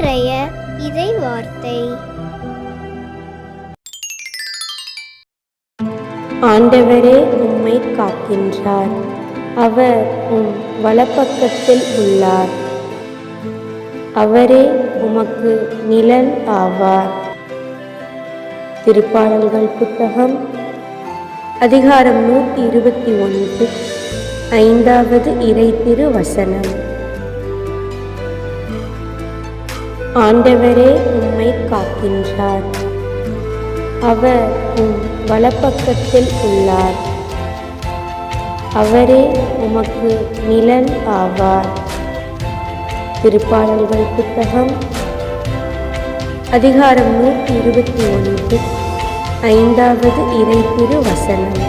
இன்றைய இறை வார்த்தை. ஆண்டவரே உம்மை காக்கின்றார், அவர் உம் வலப்பக்கத்தில் உள்ளார், அவரே உமக்கு நிழல் ஆவார். திருப்பாடல்கள் புத்தகம் அதிகாரம் 121, 5வது இறை திருவசனம். ஆண்டவரே உம்மை காக்கின்றார், அவர் உம் வலப்பக்கத்தில் உள்ளார், அவரே உமக்கு நிழல் ஆவார். திருப்பாடல்கள் புத்தகம் அதிகாரம் 121, 5வது இறை திருவசனம்.